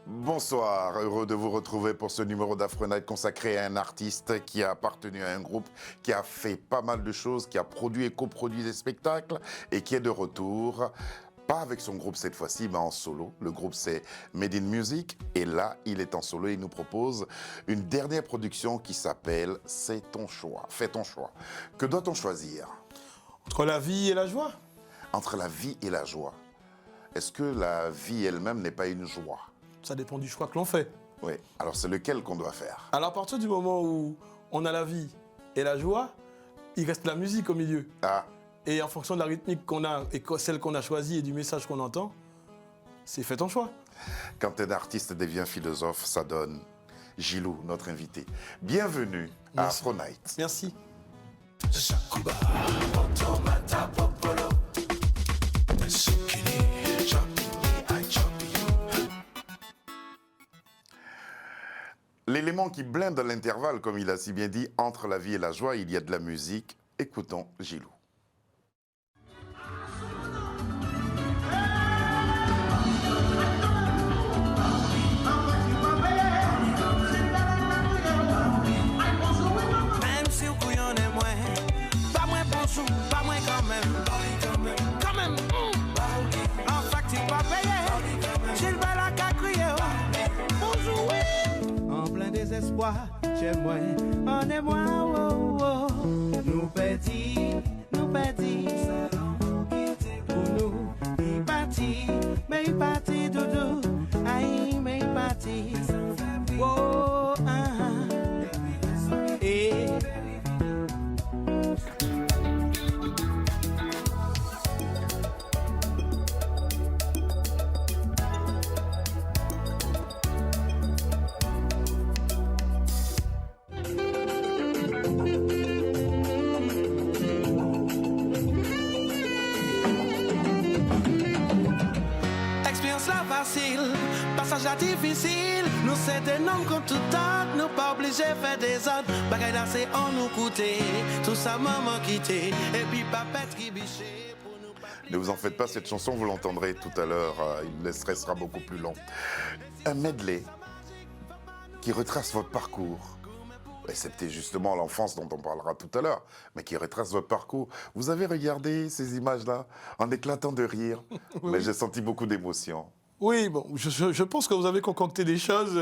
Bonsoir, heureux de vous retrouver pour ce numéro d'Afro Night consacré à un artiste qui a appartenu à un groupe, qui a fait pas mal de choses, qui a produit et coproduit des spectacles et qui est de retour. Pas avec son groupe cette fois-ci, mais en solo. Le groupe c'est Made in Music et là, il est en solo et il nous propose une dernière production qui s'appelle C'est ton choix. Fais ton choix. Que doit-on choisir? Entre la vie et la joie. Entre la vie et la joie. Est-ce que la vie elle-même n'est pas une joie? Ça dépend du choix que l'on fait. Oui. Alors c'est lequel qu'on doit faire? Alors à partir du moment où on a la vie et la joie, il reste la musique au milieu. Ah. Et en fonction de la rythmique qu'on a et celle qu'on a choisie et du message qu'on entend, c'est fait ton choix. Quand un artiste devient philosophe, ça donne Gilou, notre invité. Bienvenue à Afro Night. Merci. L'élément qui blinde l'intervalle, comme il a si bien dit, entre la vie et la joie, il y a de la musique. Écoutons Gilou. Même si vous couillonnez moins, pas moins bonjour, pas moins quand même. Quand même, en facture pas payé. J'ai le bal à qu'à crier. Bonjour, oui. En plein désespoir, j'aime moins, on est moins, oh, oh. Nous perdis, pour nous, il partit, mais il partit, doudou, aïe, mais il partit, oh, et expérience la facile, passage à difficile. Nous c'est des noms comme tout temps, nous pas obligés de faire des ordres. Bagaille là c'est on nous coûter, tout ça maman quitté, et puis papette qui bichait pour nous pas. Ne vous en faites pas, cette chanson, vous l'entendrez tout à l'heure, il sera beaucoup plus long. Un medley qui retrace votre parcours, excepté justement l'enfance dont on parlera tout à l'heure, mais qui retrace votre parcours. Vous avez regardé ces images-là en éclatant de rire, Oui. mais j'ai senti beaucoup d'émotion. Oui, bon, je pense que vous avez concocté des choses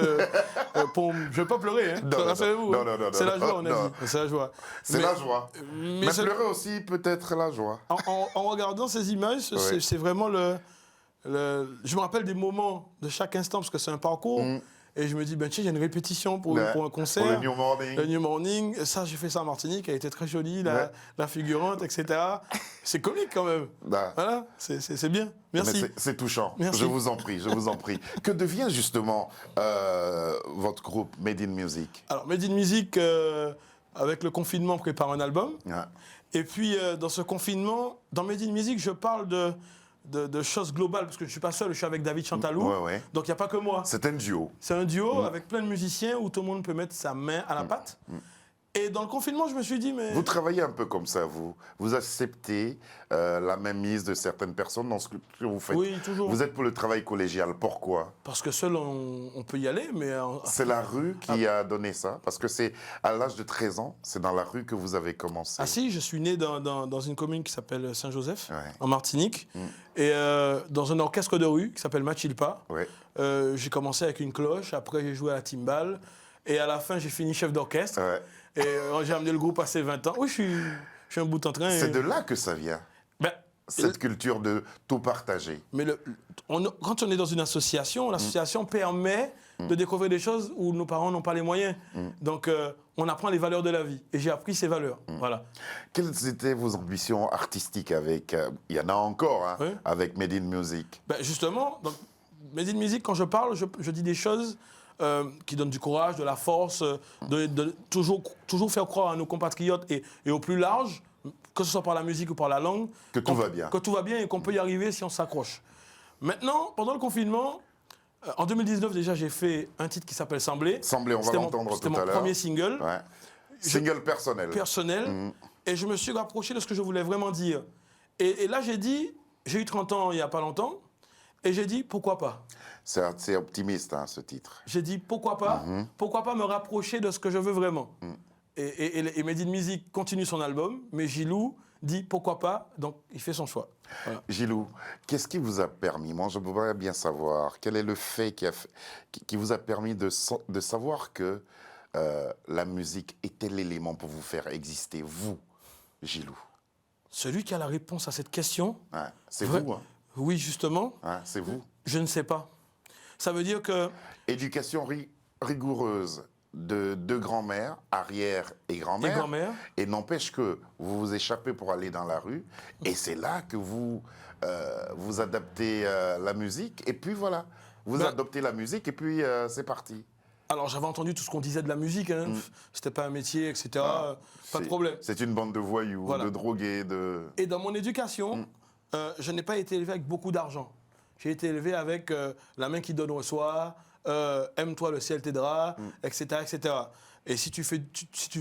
pour... Je ne vais pas pleurer, hein. Non, Rassurez-vous. non, hein. non, non, C'est la non, joie, on a non. dit. C'est la joie. C'est la joie. Mais Mais c'est- pleurer aussi peut-être la joie. En regardant ces images, Ouais. c'est vraiment je me rappelle des moments de chaque instant, parce que c'est un parcours. Et je me dis, ben tiens, il y a une répétition pour un concert. Pour le New Morning. Le New Morning. Et ça, j'ai fait ça en Martinique. Elle était très jolie, la figurante, etc. C'est comique quand même. Bah. Voilà, c'est bien. Merci. Mais c'est touchant. Merci. Je vous en prie, je vous en prie. Que devient justement votre groupe Made in Music? Alors, Made in Music, avec le confinement, prépare un album. Ouais. Et puis, dans ce confinement, dans Made in Music, je parle de choses globales, parce que je ne suis pas seul, je suis avec David Chantalou. Ouais, ouais. Donc, il n'y a pas que moi. C'est un duo. C'est un duo avec plein de musiciens où tout le monde peut mettre sa main à la pâte. Et dans le confinement, je me suis dit, mais... Vous travaillez un peu comme ça, vous. Vous acceptez la mainmise de certaines personnes dans ce que vous faites. Oui, toujours. Vous êtes pour le travail collégial. Pourquoi? Parce que seul, on peut y aller, mais... C'est la rue qui a donné ça? Parce que c'est à l'âge de 13 ans, c'est dans la rue que vous avez commencé. Ah si, je suis né dans une commune qui s'appelle Saint-Joseph, Ouais. en Martinique, et dans un orchestre de rue qui s'appelle Machilpa. Ouais. J'ai commencé avec une cloche, après j'ai joué à la timbale, et à la fin j'ai fini chef d'orchestre. Ouais. Et j'ai amené le groupe à ses 20 ans. Oui, je suis un bout en train. C'est de là que ça vient, Ben, cette culture de tout partager. mais quand on est dans une association, l'association permet de découvrir des choses où nos parents n'ont pas les moyens. Donc, on apprend les valeurs de la vie. Et j'ai appris ces valeurs. Voilà. Quelles étaient vos ambitions artistiques avec... il y en a encore, hein, Oui. avec Made in Music. Ben, justement, dans Made in Music, quand je parle, je dis des choses qui donnent du courage, de la force, de toujours faire croire à nos compatriotes et au plus large, que ce soit par la musique ou par la langue, Que tout va bien. Que tout va bien et qu'on peut y arriver si on s'accroche. Maintenant, pendant le confinement, en 2019 déjà, j'ai fait un titre qui s'appelle Semblé. Semblé, on va l'entendre tout à C'était mon l'heure. premier single. Ouais. Single personnel. Personnel. Et je me suis rapproché de ce que je voulais vraiment dire. Et là, j'ai dit, j'ai eu 30 ans il n'y a pas longtemps, Et j'ai dit, pourquoi pas? C'est optimiste, hein, ce titre. J'ai dit, pourquoi pas? Pourquoi pas me rapprocher de ce que je veux vraiment? Et Made in Music continue son album, mais Gilou dit, pourquoi pas? Donc, il fait son choix. Voilà. Gilou, qu'est-ce qui vous a permis, moi je voudrais bien savoir, quel est le fait qui vous a permis de savoir que la musique était l'élément pour vous faire exister, vous, Gilou? Celui qui a la réponse à cette question... Ouais, c'est vous, hein? Oui, justement. Ouais, c'est vous. Je ne sais pas. Ça veut dire que... Éducation rigoureuse de deux grands-mères, arrière et grand-mère. Et grand-mère. Et n'empêche que vous vous échappez pour aller dans la rue. Et c'est là que vous vous adaptez la musique. Et puis voilà, vous adoptez la musique et puis c'est parti. Alors j'avais entendu tout ce qu'on disait de la musique. Hein. C'était pas un métier, etc. Pas de problème. C'est une bande de voyous, voilà. De drogués, de... Et dans mon éducation, je n'ai pas été élevé avec beaucoup d'argent. J'ai été élevé avec la main qui donne reçoit, aime-toi, le ciel t'aidera, etc., etc. Et si tu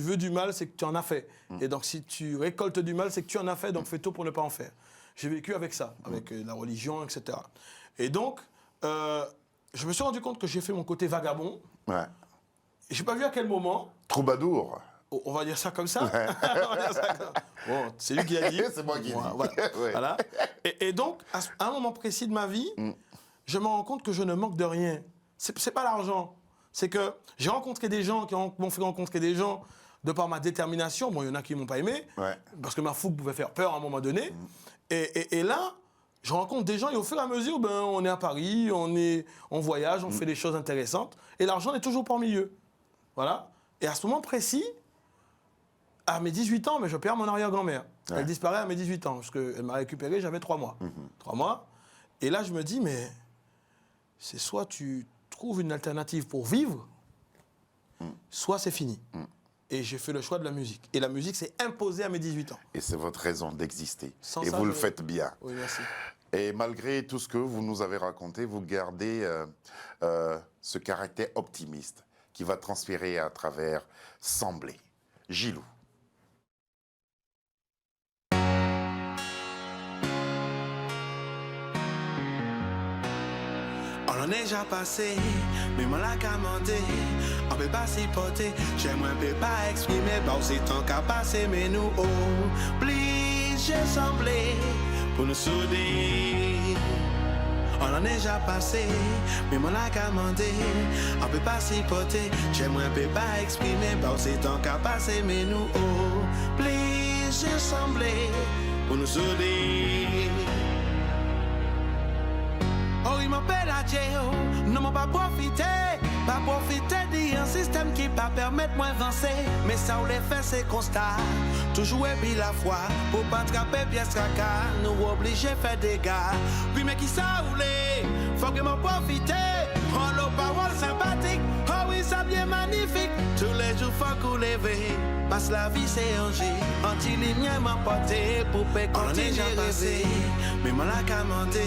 veux du mal, c'est que tu en as fait. Et donc si tu récoltes du mal, c'est que tu en as fait, donc fais tout pour ne pas en faire. J'ai vécu avec ça, avec la religion, etc. Et donc, je me suis rendu compte que j'ai fait mon côté vagabond. Ouais. Et j'ai pas vu à quel moment... Troubadour. On va dire ça comme ça. Bon, c'est lui qui a dit. C'est moi qui ai dit. Voilà. Ouais. Voilà. Et donc, à un moment précis de ma vie, je me rends compte que je ne manque de rien. C'est pas l'argent. C'est que j'ai rencontré des gens qui m'ont fait rencontrer des gens de par ma détermination. Bon, il y en a qui ne m'ont pas aimé, parce que ma fougue pouvait faire peur à un moment donné. Et là, je rencontre des gens et au fur et à mesure, on est à Paris, on voyage, on fait des choses intéressantes. Et l'argent n'est toujours pas au milieu. Voilà. Et à ce moment précis, à mes 18 ans, mais je perds mon arrière-grand-mère. Ouais. Elle disparaît à mes 18 ans, parce qu'elle m'a récupéré, j'avais 3 mois. 3 mois. Et là, je me dis, mais c'est soit tu trouves une alternative pour vivre, soit c'est fini. Et j'ai fait le choix de la musique. Et la musique s'est imposée à mes 18 ans. Et c'est votre raison d'exister. Et ça, vous le faites bien. Oui, merci. Et malgré tout ce que vous nous avez raconté, vous gardez ce caractère optimiste qui va transpirer à travers Semblé. Gilou. On en est déjà passé, mais moi la commandé, on peut pas s'y porter, j'aimerais peut pas exprimer, bah c'est tant qu'à passer, mais nous obligés sembler pour nous souder. On en est déjà passé, mais moi la commandé, on peut pas s'y porter, j'aimerais peut pas exprimer, bah c'est tant qu'à passer, mais nous obligés sembler pour nous souder. Oh, il m'appelle à Dieu, non m'a pas profité d'un système qui pas permettre moi avancer. Mais ça ou les fait c'est constat, toujours et puis la foi, pour pas attraper pièce caca, nous obligés faire des gars. Oui mais qui ça ou les, faut que m'en profiter, oh nos paroles sympathiques, oh oui ça bien magnifique, tous les jours faut qu'on lever, parce la vie c'est un jeu, anti-lumière m'emporter, pour pas continuer à passer, mais moi la commandé.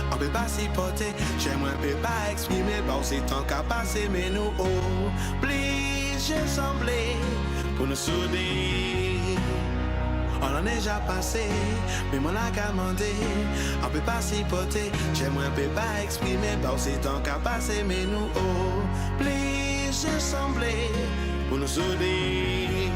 On peut pas s'y porter, j'aimerais peut pas exprimer, bah c'est tant qu'à passer, mais nous obligés sembler pour nous souder. On en est déjà passé, mais mon a commandé. On peut pas s'y porter, j'aimerais peut pas exprimer, bah c'est tant qu'à passer, mais nous obligés sembler pour nous souder.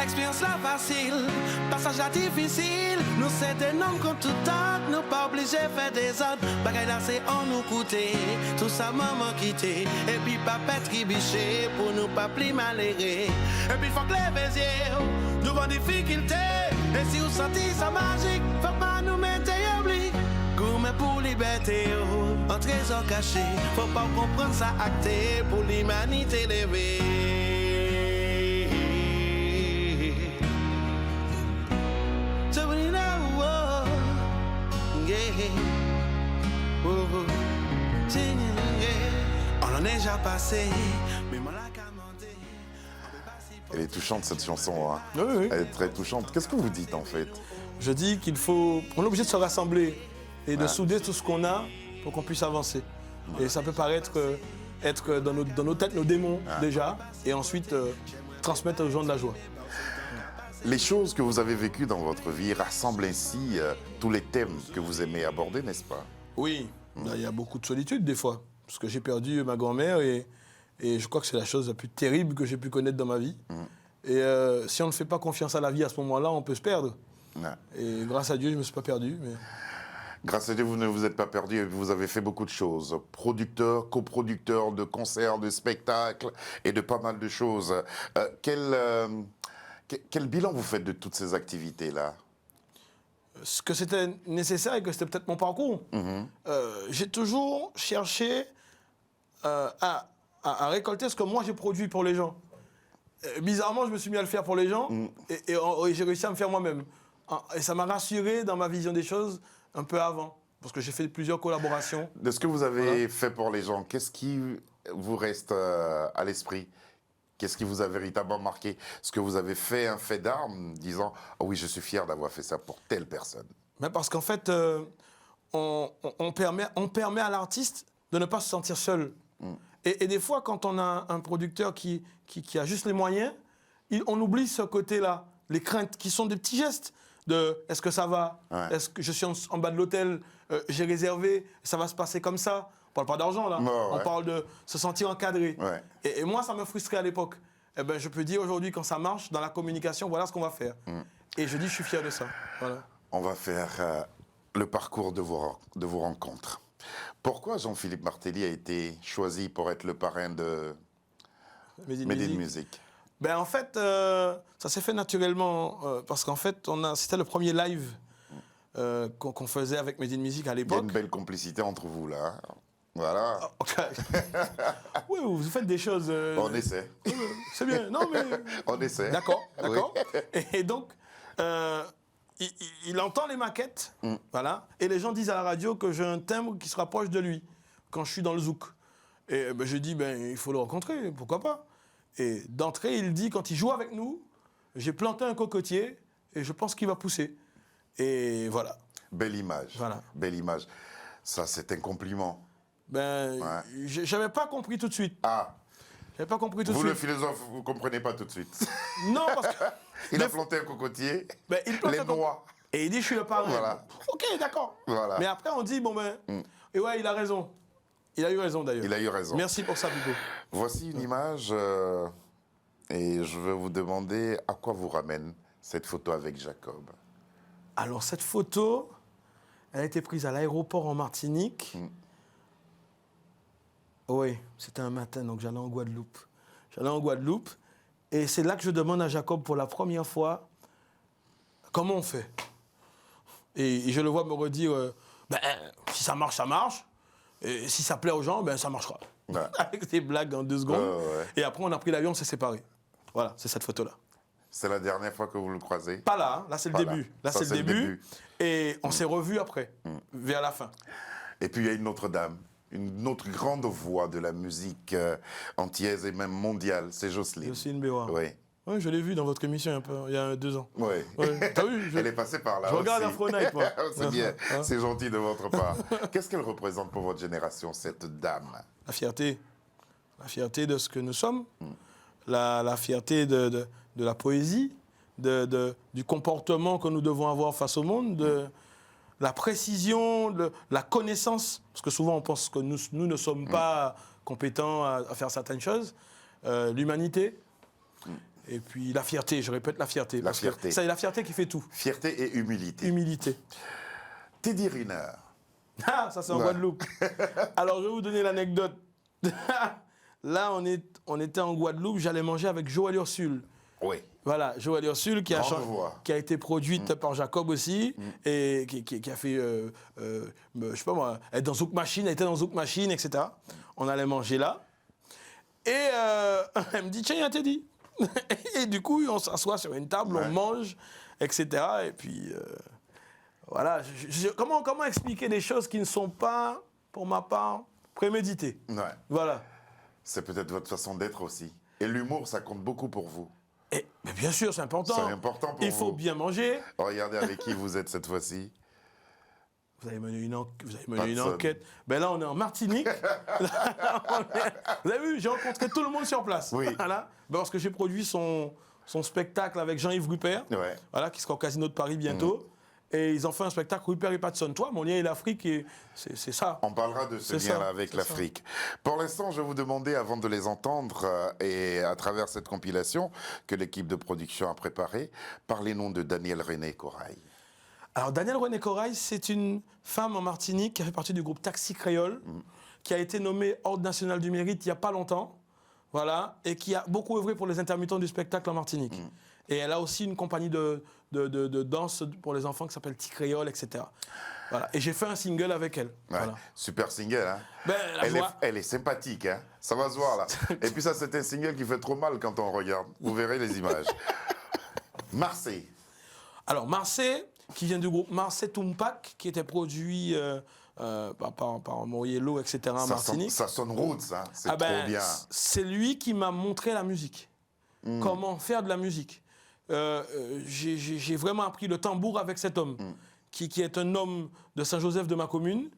Expérience la facile, passage à difficile. Nous c'est des noms comme tout temps, nous pas obligés faire des ordres. Bagaille là c'est en nous coûter, tout ça maman quitté. Et puis papette qui biché pour nous pas plus malheureux. Et puis faut que les béziers, nous vont difficulté. Et si vous sentez ça magique, faut pas nous mettre oubli. Gourmet pour liberté, en trésor caché. Faut pas comprendre ça acté pour l'humanité levée. On en est déjà passé, mais moi la commandé. Elle est touchante cette chanson, hein. Oui, oui. Elle est très touchante. Qu'est-ce que vous dites en fait? Je dis qu'il faut... On est obligé de se rassembler et de souder tout ce qu'on a pour qu'on puisse avancer. Et ça peut paraître être dans nos têtes nos démons déjà, et ensuite transmettre aux gens de la joie. Les choses que vous avez vécues dans votre vie rassemblent ainsi tous les thèmes que vous aimez aborder, n'est-ce pas? Oui, là, il y a beaucoup de solitude des fois. Parce que j'ai perdu ma grand-mère et je crois que c'est la chose la plus terrible que j'ai pu connaître dans ma vie. Et si on ne fait pas confiance à la vie à ce moment-là, on peut se perdre. Ouais. Et grâce à Dieu, je ne me suis pas perdu. Mais... Grâce à Dieu, vous ne vous êtes pas perdu et vous avez fait beaucoup de choses. Producteur, coproducteur de concerts, de spectacles et de pas mal de choses. Quel bilan vous faites de toutes ces activités-là? Ce que c'était nécessaire et que c'était peut-être mon parcours. J'ai toujours cherché à récolter ce que moi j'ai produit pour les gens. Bizarrement, je me suis mis à le faire pour les gens et j'ai réussi à me faire moi-même. Et ça m'a rassuré dans ma vision des choses un peu avant, parce que j'ai fait plusieurs collaborations. De ce que vous avez fait pour les gens, qu'est-ce qui vous reste à l'esprit? Qu'est-ce qui vous a véritablement marqué? Est-ce que vous avez fait un fait d'armes, disant « Ah oui, je suis fier d'avoir fait ça pour telle personne ». Mais parce qu'en fait, on permet à l'artiste de ne pas se sentir seul. Et des fois, quand on a un producteur qui a juste les moyens, on oublie ce côté-là, les craintes qui sont des petits gestes. Est-ce que ça va? Ouais. Est-ce que je suis en bas de l'hôtel? J'ai réservé, ça va se passer comme ça? On parle pas d'argent là, on parle de se sentir encadré. Ouais. Et moi, ça me frustrait à l'époque. Eh ben, je peux dire aujourd'hui, quand ça marche, dans la communication, voilà ce qu'on va faire. Et je dis, je suis fier de ça. Voilà. On va faire le parcours de vos rencontres. Pourquoi Jean-Philippe Martelly a été choisi pour être le parrain de Made in Music? Ben, en fait, ça s'est fait naturellement parce qu'en fait, c'était le premier live qu'on faisait avec Made in Music à Il y a l'époque. une belle complicité entre vous là. Voilà. Okay. Oui, vous faites des choses. On essaie. C'est bien. Non, mais. On essaie. D'accord, d'accord. Oui. Et donc, il entend les maquettes, voilà, et les gens disent à la radio que j'ai un timbre qui se rapproche de lui quand je suis dans le zouk. Et ben, je dis, il faut le rencontrer, pourquoi pas. Et d'entrée, il dit, quand il joue avec nous, j'ai planté un cocotier et je pense qu'il va pousser. Et voilà. Belle image. Voilà. Belle image. Ça, c'est un compliment. J'avais pas compris tout de suite. Ah. J'avais pas compris tout de Vous, suite. le philosophe, vous ne comprenez pas tout de suite. Non, parce que... Il a planté un cocotier, il plante les un noix. Et il dit, je suis le parrain. Voilà. Ok, d'accord. Voilà. Mais après, on dit, et ouais, il a raison. Il a eu raison, d'ailleurs. Il a eu raison. Merci pour ça, Bibo. Voici une image et je vais vous demander à quoi vous ramène cette photo avec Jacob. Alors, cette photo, elle a été prise à l'aéroport en Martinique. Oui, c'était un matin, donc j'allais en Guadeloupe. Et c'est là que je demande à Jacob pour la première fois, comment on fait? Et je le vois me redire, si ça marche, ça marche. Et si ça plaît aux gens, ça marchera. Ouais. Avec des blagues en 2 secondes. Ouais. Et après, on a pris l'avion, on s'est séparés. Voilà, c'est cette photo-là. C'est la dernière fois que vous le croisez? Pas là, hein. Là c'est le début. Là c'est le début. Et on s'est revus après, vers la fin. Et puis il y a une autre dame, une autre grande voix de la musique antillaise et même mondiale, c'est Jocelyne. Jocelyne Béroir. Oui. Oui, je l'ai vue dans votre émission il y a 2 ans. Oui. Ouais. T'as vu? Elle est passée par là. Je regarde Afro-Night, moi. C'est bien, c'est gentil de votre part. Qu'est-ce qu'elle représente pour votre génération, cette dame? La fierté. La fierté de ce que nous sommes. La fierté de la poésie, du comportement que nous devons avoir face au monde, de la précision, de la connaissance. Parce que souvent, on pense que nous ne sommes pas compétents à faire certaines choses. L'humanité. Et puis la fierté, je répète la fierté. La fierté. C'est la fierté qui fait tout. Fierté et humilité. Humilité. Teddy Riner. Ah, ça c'est en Guadeloupe. Alors je vais vous donner l'anecdote. Là, on était en Guadeloupe, j'allais manger avec Joël Ursule. Oui. Voilà, Joël Ursule qui a été produite par Jacob aussi et qui a fait, je sais pas moi, elle était dans Zouk Machine, etc. On allait manger là. Et elle me dit, tiens, il y a Teddy. Et du coup, on s'assoit sur une table, on mange, etc. Et puis, voilà. Comment expliquer des choses qui ne sont pas, pour ma part, préméditées? Ouais. Voilà. C'est peut-être votre façon d'être aussi. Et l'humour, ça compte beaucoup pour vous. Mais bien sûr, c'est important. C'est important pour vous. Il faut bien manger. Regardez avec qui vous êtes cette fois-ci. Vous avez mené une enquête. Là, on est en Martinique. Vous avez vu, j'ai rencontré tout le monde sur place. Oui. Voilà. Parce que j'ai produit son son spectacle avec Jean-Yves Rupert, Ouais. voilà, qui sera au Casino de Paris bientôt. Et ils ont fait un spectacle Rupert et Patson. Toi, mon lien est l'Afrique et c'est ça. On parlera de ce C'est ça, lien-là avec c'est l'Afrique. Pour l'instant, je vais vous demander, avant de les entendre, et à travers cette compilation que l'équipe de production a préparée, parlez-nous de Danielle René Corail. Alors, Danielle René Corail, c'est une femme en Martinique qui a fait partie du groupe Taxi Créole, qui a été nommée Ordre national du mérite il n'y a pas longtemps, voilà, et qui a beaucoup œuvré pour les intermittents du spectacle en Martinique. Et elle a aussi une compagnie de danse pour les enfants qui s'appelle T-Créole, etc. Voilà. Et j'ai fait un single avec elle. Ouais, Voilà. super single, hein. Ben, la joie- Elle est sympathique, hein. Ça va se voir, là. Et puis ça, c'est un single qui fait trop mal quand on regarde. Vous verrez les images. Marseille. Alors, Marseille, qui vient du groupe Marseille Tumpac, qui était produit par Moriello, etc. en Martinique. Ça sonne roots, hein. C'est Ah ben, trop bien. C'est lui qui m'a montré la musique. Comment faire de la musique. J'ai vraiment appris le tambour avec cet homme, qui est un homme de Saint-Joseph de ma commune.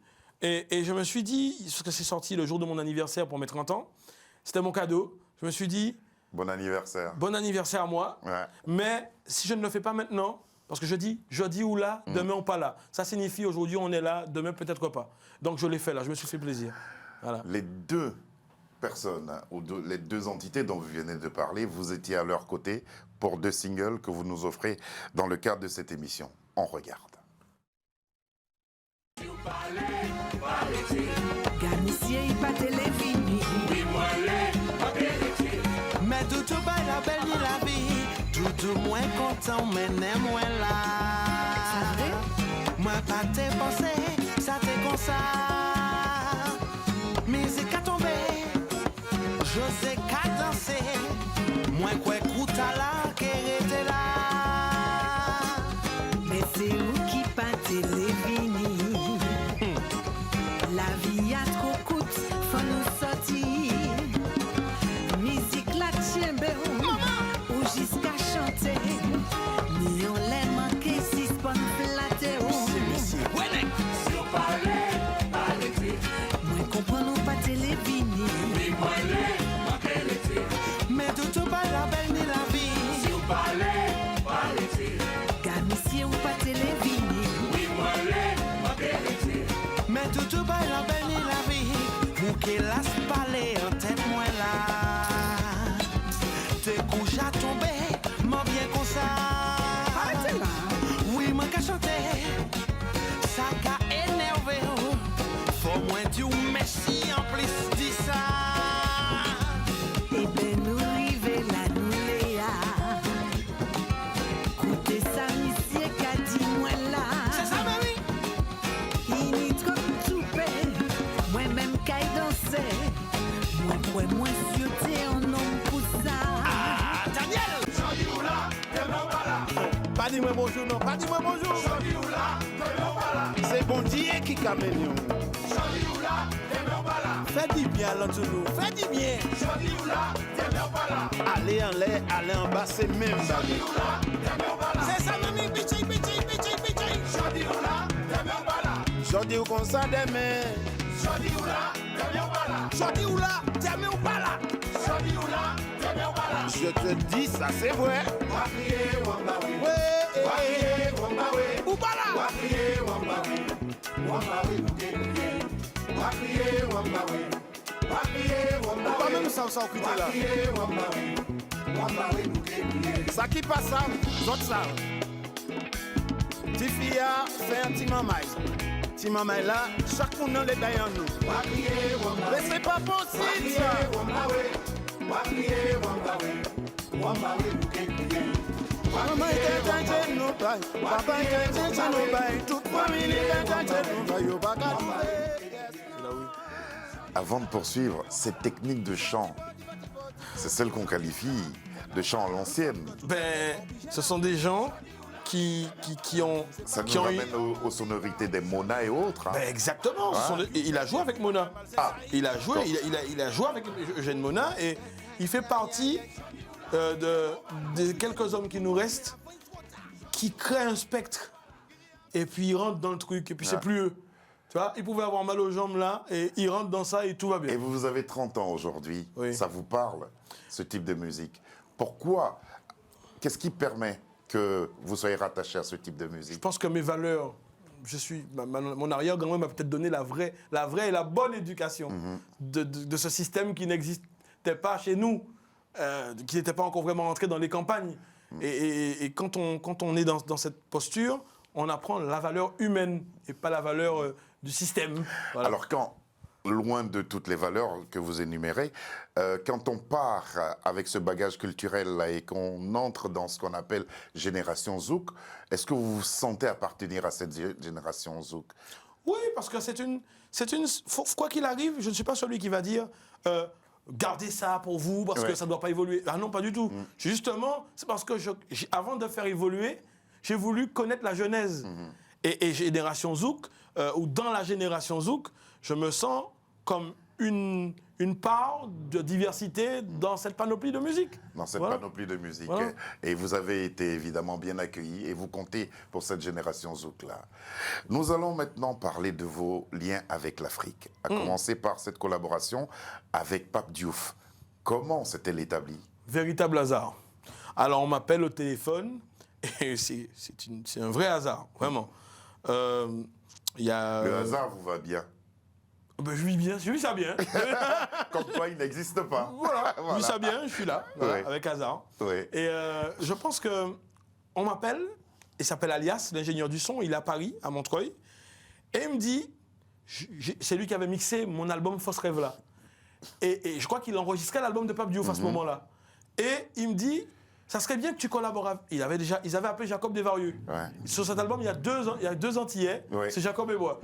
Et je me suis dit, parce que c'est sorti le jour de mon anniversaire pour mes 30 ans, c'était mon cadeau. Je me suis dit, Bon anniversaire. bon anniversaire à moi, Ouais. mais si je ne le fais pas maintenant, parce que je dis jeudi ou là, demain ou pas là. Ça signifie aujourd'hui on est là, demain peut-être pas. Donc je l'ai fait là, je me suis fait plaisir. Voilà. Les deux personnes, ou les deux entités dont vous venez de parler, vous étiez à leur côté pour 2 singles que vous nous offrez dans le cadre de cette émission. On regarde. Ganissier, pas télévini. Mais tout bail la belle ni la vie. Tout moins content, mais n'est moins là. Moi pas te pensé, ça te comme ça. Musique a tombé, José qu'a dansé. Moi quoi écoute à la qu'elle était là. Mais c'est où qui pas télévini. La vie a trop coûte, faut nous sortir. Musique la tchembe ou jusqu'à chanter. Ni on les manqué si c'est pas nous flatter. Moi comprends nous pas télévini. Mais tout bail la belle ni la vie. Ganissier ou pas télévini. Mais tout bail la belle ni la vie. Pour qu'elle laisse parler en tête moi là. Tes couches à tomber, m'en bien comme ça. Arrêtez là. Oui, m'en qu'à chanter. Ça qu'a énervé. Faut moins dire merci en plus dit ça. Eh ben nous rive la nous léa. Écoutez ça, monsieur qu'a dit moi là. C'est ça, mamie. Il n'y trop soupé. Moi-même qu'aille danser. Moi sûreté en homme pour ça. Ah, Daniel. Pas dis-moi bonjour, non, pas dis-moi bonjour. C'est bon Dieu qui caméléon. Fais du bien l'autre jour, fais du bien. Aller en l'air, aller en bas, c'est même baguette. C'est ça, mamie. Bitchy. Jodi ou comme ça demain. Jodi ou là, demain ou pas là. Je te dis, ça c'est vrai. Ouais, Ou pas là. pas même ça, ça occuper là. Ça qui passe ça, d'autres ça. Ti fia fait un petit mamaï. Ti mamaï là, chaque monde dans les derrière nous. Mais c'est pas possible ça. Maman était tentée nous bail, papa était tentée nous bail, toute famille était tentée nous bail, yo pas qu'à Avant de poursuivre, cette technique de chant, c'est celle qu'on qualifie de chant à l'ancienne. Ben, ce sont des gens qui ont... Ça qui nous ont eu- ramène aux sonorités des Mona et autres. hein. Ben, exactement. Ce sont et il a joué avec Mona. Ah, Il a joué, il a joué avec Eugène Mona et il fait partie des quelques hommes qui nous restent qui créent un spectre et puis ils rentrent dans le truc et puis c'est plus eux. Tu vois, ils pouvaient avoir mal aux jambes là et ils rentrent dans ça et tout va bien. Et vous avez 30 ans aujourd'hui, Oui. ça vous parle, ce type de musique. Pourquoi qu'est-ce qui permet que vous soyez rattaché à ce type de Je musique? pense que mes valeurs, mon arrière-grand-mère m'a peut-être donné la vraie et la bonne éducation de ce système qui n'existait pas chez nous, qui n'était pas encore vraiment entré dans les campagnes. Et quand on est dans cette posture, on apprend la valeur humaine et pas la valeur du système. Voilà. Alors quand, loin de toutes les valeurs que vous énumérez, quand on part avec ce bagage culturel là, et qu'on entre dans ce qu'on appelle génération Zouk, est-ce que vous vous sentez appartenir à cette génération Zouk? Oui, parce que quoi qu'il arrive, je ne suis pas celui qui va dire gardez ça pour vous parce que ça ne doit pas évoluer. Ah non, pas du tout. Justement, c'est parce que avant de faire évoluer, j'ai voulu connaître la genèse. Et génération Zouk, ou dans la génération Zouk, je me sens comme une part de diversité dans cette panoplie de musique. Dans cette Voilà. panoplie de musique. Voilà. Et vous avez été évidemment bien accueillis et vous comptez pour cette génération Zouk-là. Nous allons maintenant parler de vos liens avec l'Afrique, à commencer par cette collaboration avec Pape Diouf. Comment s'est-elle établie? Véritable hasard. Alors on m'appelle au téléphone et c'est un vrai hasard, vraiment. Il y a, Le hasard vous va bien. Ben, je vis ça bien. Comme toi, il n'existe pas. Voilà, je vis ça bien, je suis là, voilà, Ouais. avec hasard. Oui. Et je pense que on m'appelle, il s'appelle Alias, l'ingénieur du son, il est à Paris, à Montreuil, et il me dit, c'est lui qui avait mixé mon album Fausse Rêve là. Et je crois qu'il enregistrait l'album de Pape Diouf à ce moment-là. Et il me dit, ça serait bien que tu collabores avec... Ils avaient appelé Jacob Desvarieux. Ouais. Sur cet album, il y a deux Antillais, Ouais. c'est Jacob et moi.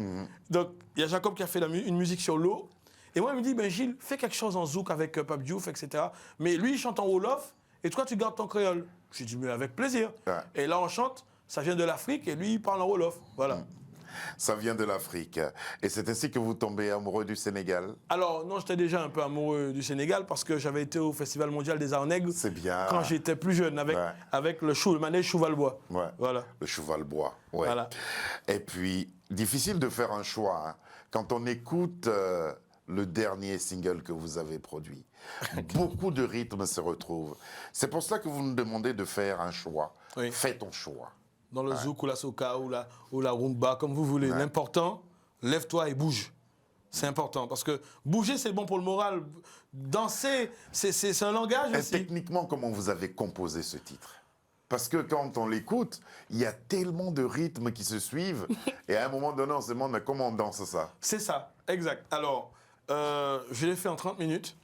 Donc, il y a Jacob qui a fait une musique sur l'eau. Et moi, il me dit, ben Gilles, fais quelque chose en zouk avec Pape Diouf, etc. Mais lui, il chante en Wolof, et toi, tu gardes ton créole. J'ai dit, mais avec plaisir. Ouais. Et là, on chante, ça vient de l'Afrique, et lui, il parle en Wolof. Voilà. Ça vient de l'Afrique. Et c'est ainsi que vous tombez amoureux du Sénégal. Alors, non, j'étais déjà un peu amoureux du Sénégal parce que j'avais été au Festival mondial des Arts Nègres C'est bien. quand j'étais plus jeune, avec le manège Chouvalbois. Ouais. Voilà. Le cheval-bois. Ouais. Voilà. Et puis, difficile de faire un choix. Hein. Quand on écoute le dernier single que vous avez produit, beaucoup de rythmes se retrouvent. C'est pour cela que vous nous demandez de faire un choix. Oui. Fais ton choix. Dans le zouk ou la soca ou la rumba, comme vous voulez. L'important, lève-toi et bouge. C'est important parce que bouger, c'est bon pour le moral. Danser, c'est un langage Et aussi. techniquement, comment vous avez composé ce titre? Parce que quand on l'écoute, il y a tellement de rythmes qui se suivent. Et à un moment donné, on se demande mais comment on danse ça? C'est ça, exact. Alors, je l'ai fait en 30 minutes.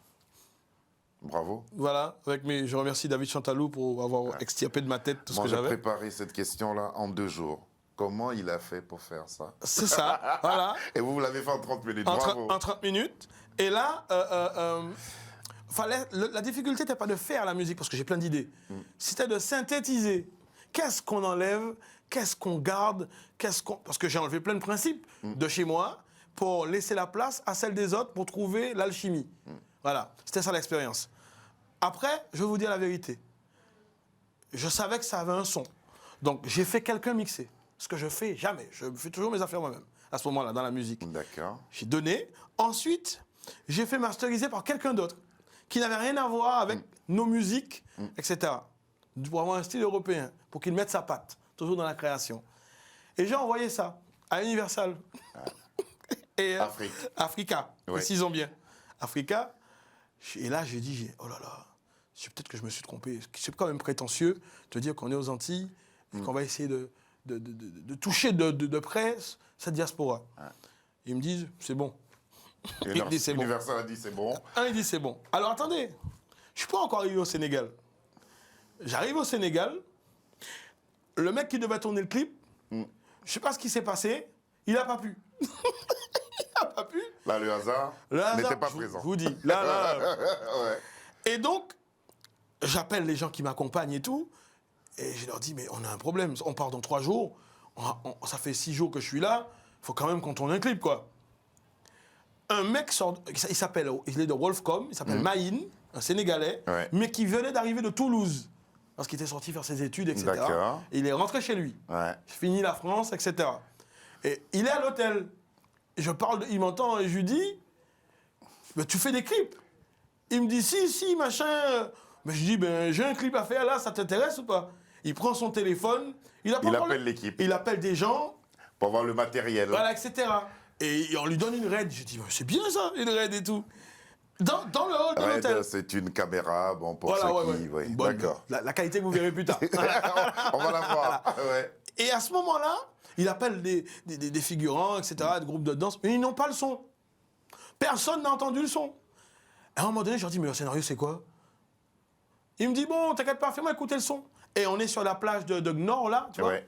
Bravo. Voilà, je remercie David Chantalou pour avoir extirpé de ma tête tout ce Moi, que j'ai j'avais. préparé cette question-là en 2 jours. Comment il a fait pour faire ça? C'est ça, voilà. Et vous l'avez fait en 30 minutes. En Bravo. 30 minutes. Et là, la difficulté n'était pas de faire la musique, parce que j'ai plein d'idées. C'était de synthétiser. Qu'est-ce qu'on enlève? Qu'est-ce qu'on garde? Parce que j'ai enlevé plein de principes de chez moi pour laisser la place à celle des autres pour trouver l'alchimie. Voilà, c'était ça l'expérience. Après, je vais vous dire la vérité. Je savais que ça avait un son. Donc, j'ai fait quelqu'un mixer. Ce que je fais jamais. Je fais toujours mes affaires moi-même, à ce moment-là, dans la musique. D'accord. J'ai donné. Ensuite, j'ai fait masteriser par quelqu'un d'autre qui n'avait rien à voir avec nos musiques, etc. Pour avoir un style européen, pour qu'il mette sa patte, toujours dans la création. Et j'ai envoyé ça à Universal. Et, Afrique. Africa, Ouais. précisons bien. Africa. Et là, j'ai dit, oh là là, peut-être que je me suis trompé. C'est quand même prétentieux de dire qu'on est aux Antilles et qu'on va essayer de toucher de près cette diaspora. Ils me disent, c'est bon. Il dit, c'est bon. Universal a dit c'est bon. Il dit, c'est bon. Alors attendez, je suis pas encore arrivé au Sénégal. J'arrive au Sénégal, le mec qui devait tourner le clip, je sais pas ce qui s'est passé, il n'a pas pu. Il n'a pas pu. Là, le hasard n'était pas présent. Je vous dis, là. Ouais. Et donc, j'appelle les gens qui m'accompagnent et tout, et je leur dis, mais on a un problème, on part dans 3 jours, ça fait 6 jours que je suis là, il faut quand même qu'on tourne un clip, quoi. Un mec sort, il est de Wolfcom, il s'appelle Maïn, un Sénégalais, mais qui venait d'arriver de Toulouse, parce qu'il était sorti faire ses études, etc. D'accord. Et il est rentré chez lui. Ouais. J'ai fini la France, etc. Et il est à l'hôtel. Et il m'entend et je lui dis, mais tu fais des clips? Il me dit, si, machin. Mais je dis, ben, j'ai un clip à faire là, ça t'intéresse ou pas? Il prend son téléphone, il appelle l'équipe. Il appelle des gens, Pour voir le matériel. voilà, etc. Et on lui donne une raid. Je dis, c'est bien ça, une raid et tout. Dans le hall de l'hôtel. Red, c'est une caméra, bon, pour Voilà, ceux qui... Oui, Bonne. d'accord. La qualité, vous verrez plus tard. On va la voir. Ouais. Et à ce moment-là, il appelle des figurants, etc., des groupes de danse, mais ils n'ont pas le son. Personne n'a entendu le son. Et à un moment donné, je leur dis, mais le scénario, c'est quoi? Il me dit, bon, t'inquiète pas, fais-moi écouter le son. Et on est sur la plage de Gnor, là, tu vois. Ouais.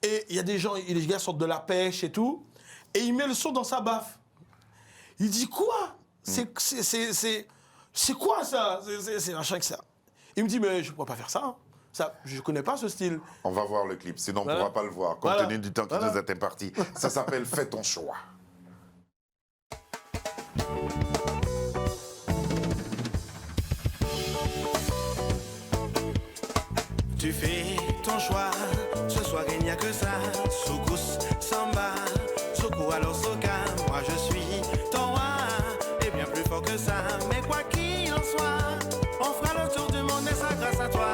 Et il y a des gens, les gars sortent de la pêche et tout, et il met le son dans sa baffe. Il dit, quoi? C'est quoi ça? C'est machin que ça. Il me dit, mais je ne pourrais pas faire ça. Hein. Ça, je ne connais pas ce style. On va voir le clip, sinon Voilà. on ne pourra pas le voir, compte Voilà. tenu du temps qui Voilà. nous est imparti. Ça s'appelle Fais ton choix. Tu fais ton choix, ce soir il n'y a que ça. Soukous, samba, soukou alors soka. Moi je suis ton roi, et bien plus fort que ça. Mais quoi qu'il en soit, on fera le tour du monde et ça grâce à toi.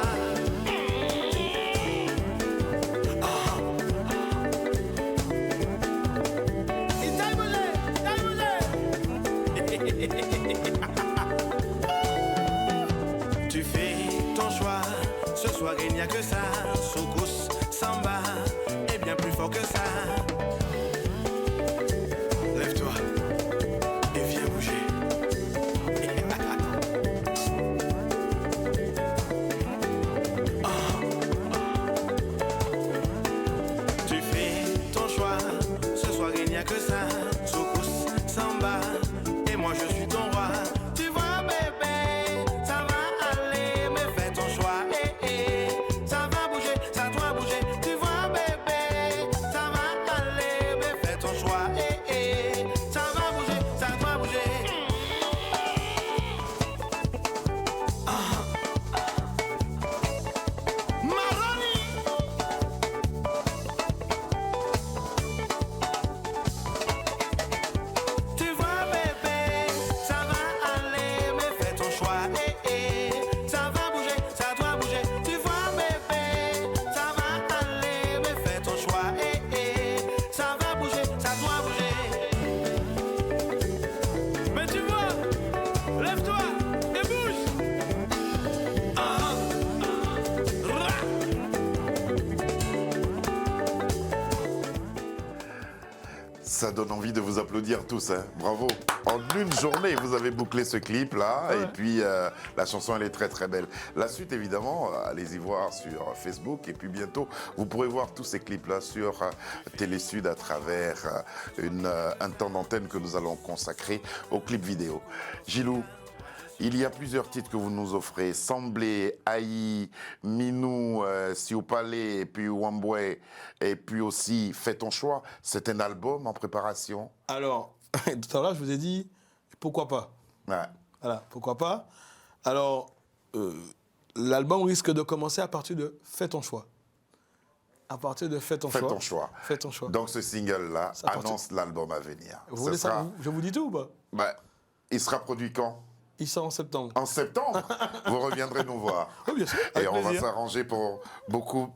Tu fais ton choix, ce soir il n'y a que ça. Soukous, samba, et bien plus fort que ça. Lève-toi et viens bouger. Tu fais ton choix, ce soir il n'y a que ça. Soukous, samba, et moi je suis ton roi. Tu vois bébé, ça va aller, mais fais ton choix, ça va bouger, ça doit bouger. Tu vois bébé, ça va aller, mais fais ton choix, ça va bouger, ça doit bouger. Maroni. Tu vois bébé, ça va aller, mais fais ton choix, ça va bouger, ça doit bouger. Tu vois bébé, ça va aller, mais fais ton choix, ça va bouger, ça doit bouger. Mais tu vois, lève-toi et bouge. Ça donne envie de vous applaudir tous, hein. Bravo. En une journée, vous avez bouclé ce clip-là, et puis la chanson, elle est très très belle. La suite, évidemment, allez-y voir sur Facebook, et puis bientôt, vous pourrez voir tous ces clips-là sur Télésud à travers un temps d'antenne que nous allons consacrer aux clips vidéo. Gilou, il y a plusieurs titres que vous nous offrez. Semblé, Aïe, Minou, Siopalé, et puis Wamboué, et puis aussi Fais ton choix. C'est un album en préparation. Alors, tout à l'heure, je vous ai dit, pourquoi pas? Ouais. Voilà, pourquoi pas? Alors, l'album risque de commencer à partir de Fais ton choix. À partir de Fais ton Fais choix. ton choix. Fais ton choix. Donc ce single-là Ça apporte- annonce l'album à venir. Vous voulez ça? Je vous dis tout ou pas? Il sera produit quand? Il sort en septembre. En septembre. Vous reviendrez nous voir. Oui, bien sûr. Et avec on va plaisir. s'arranger pour beaucoup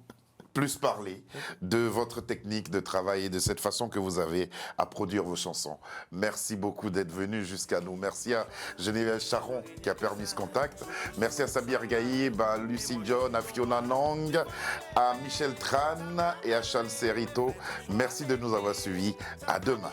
plus parler de votre technique de travail et de cette façon que vous avez à produire vos chansons. Merci beaucoup d'être venu jusqu'à nous. Merci à Geneviève Charon qui a permis ce contact. Merci à Sabir Gaïb, à Lucie John, à Fiona Nong, à Michel Tran et à Charles Serrito. Merci de nous avoir suivis. À demain.